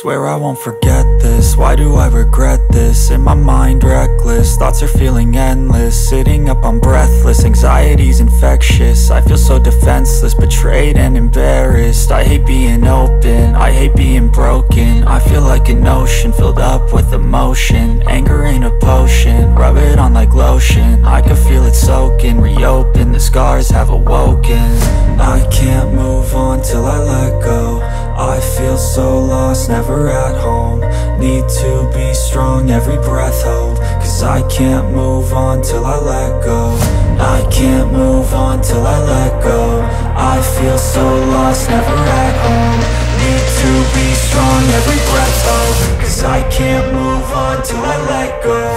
Swear I won't forget this, why do I regret this? In my mind reckless, thoughts are feeling endless. Sitting up, I'm breathless, anxiety's infectious. I feel so defenseless, betrayed and embarrassed. I hate being open, I hate being broken. I feel like an ocean, filled up with emotion. Anger ain't a potion, rub it on like lotion. I can feel it soaking, reopen, the scars have awoken. I can't move on till I let go. I feel so lost, never at home. Need to be strong, every breath hold. Cause I can't move on till I let go. I can't move on till I let go. I feel so lost, never at home. Need to be strong, every breath hold. Cause I can't move on till I let go.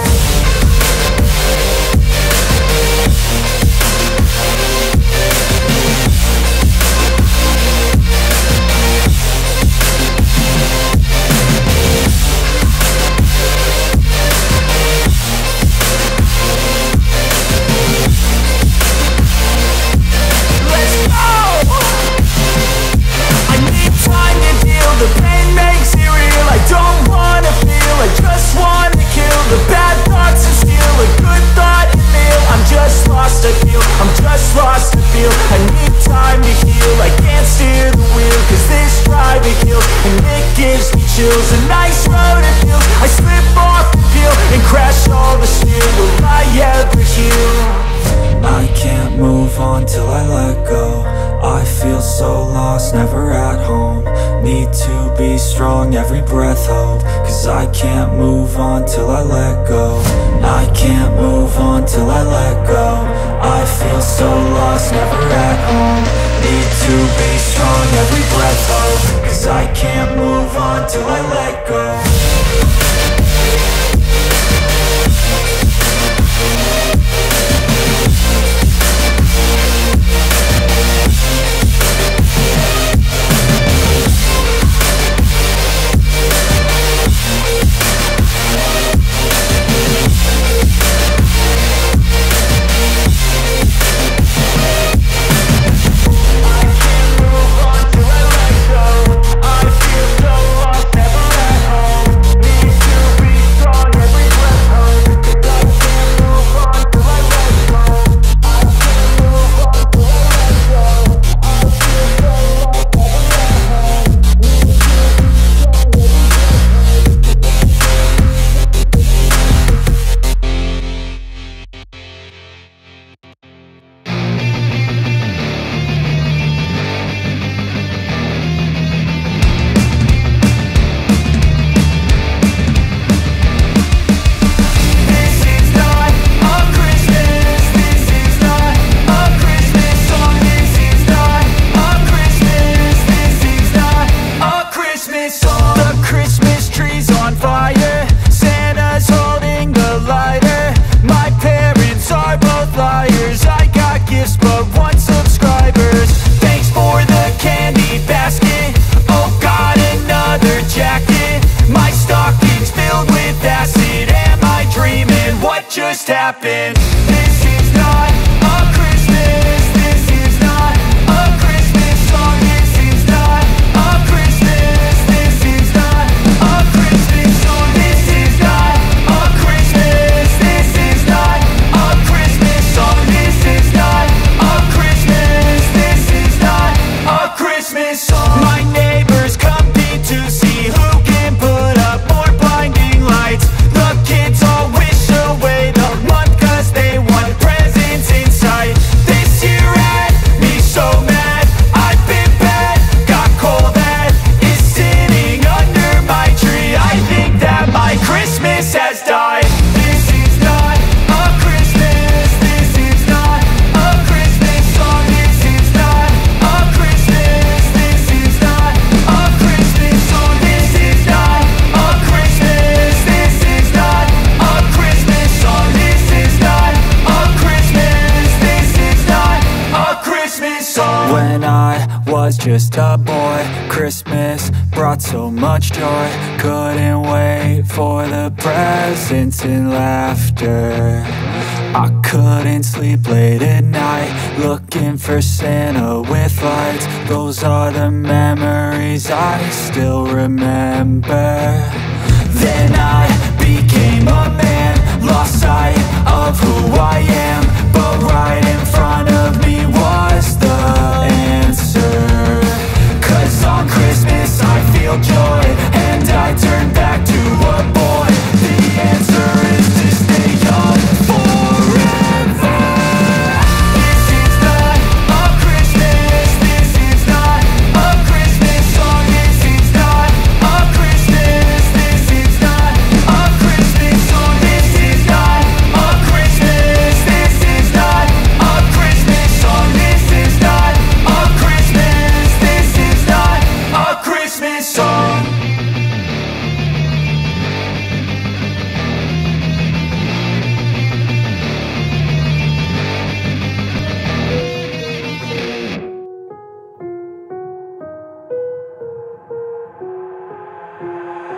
A nice road it feels. I slip off the peel and crash all the steel. Will I ever heal? I can't move on till I let go. I feel so lost, never at home. Need to be strong, every breath hold. Cause I can't move on till I let go. I can't move on till I let go. I feel so lost, never at home. Need to be strong, every breath hold. Cause I can't move on till I let go. Just happened. This is not a Christmas. This is not a Christmas song. This is not a Christmas. This is not a Christmas song. This is not a Christmas. This is not a Christmas song. This is not a Christmas. This is not a Christmas song. My neighbors compete to see who can put up more blinding lights. The kids all wish away the month cause they want presents in sight. This year had me so mad, I've been bad, got coal that is sitting under my tree. I think that my Christmas has died. This is not a Christmas. This is not a Christmas song. This is not a Christmas. This is not a Christmas song. This is not a Christmas. This is not a Christmas song. This is not a Christmas. This is not a Christmas song. When I was just a boy, Christmas brought so much joy. Couldn't wait for the presents and laughter. I couldn't sleep late at night, looking for Santa with lights. Those are the memories I still remember. Then I became a man, lost sight of who I am, but right in front of me was the answer. 'Cause on Christmas I feel joy, and I turn back to a boy. The answer is to stay young forever. This is not a Christmas, this is not a Christmas song. This is not a Christmas, this is not a Christmas song. This is not a Christmas, this is not a Christmas song. This is not a Christmas, this is not a Christmas song.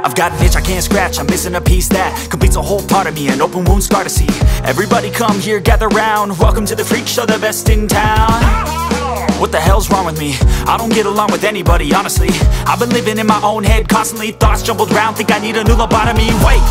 I've got an itch I can't scratch, I'm missing a piece that completes a whole part of me, an open wound scar to see. Everybody come here, gather round, welcome to the freak show, the best in town. What the hell's wrong with me? I don't get along with anybody, honestly. I've been living in my own head constantly, thoughts jumbled round, think I need a new lobotomy. Wait,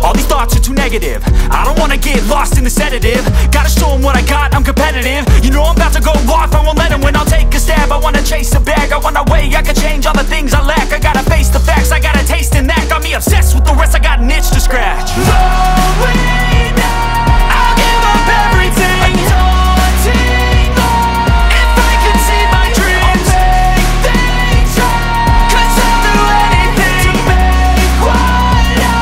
all these thoughts are too negative, I don't wanna get lost in the sedative. Gotta show them what I got, I'm competitive. You know I'm about to go off, I won't let them win, I'll take a stab. I wanna chase a bag, I wanna weigh, I can change all the things I lack. I gotta face the facts, I got a taste in that. Got me obsessed with the rest, I got an itch to scratch. Going now, I'll give up everything. Daunting thought, if I could see my dreams, I'll make things right. 'Cause I'll do anything to make what I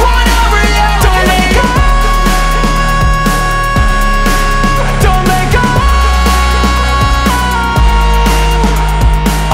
want a reality. Don't let go, don't let go.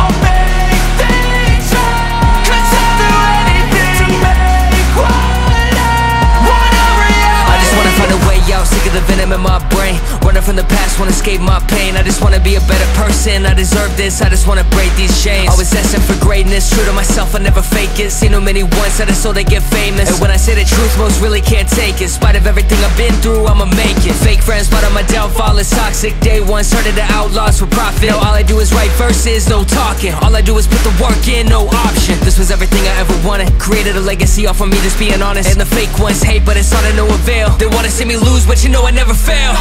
I'll make things right. 'Cause I'll do anything to make what I want a reality. I just wanna find a way out, sick of the venom in my brain. Running from the past, wanna escape my pain. I just wanna be a better person, I deserve this. I just wanna break these chains. Always asking for greatness, true to myself, I never fake it. Seen too many once, I just so they get famous. And when I say the truth, most really can't take it. In spite of everything I've been through, I'ma make it. Fake friends, but on my downfall is toxic. Day one, started the outlaws for profit. Now all I do is write verses, no talking. All I do is put the work in, no option. This was everything I ever wanted. Created a legacy off of me, just being honest. And the fake ones hate, but it's all to no avail. They wanna see me lose, but you know I never fail.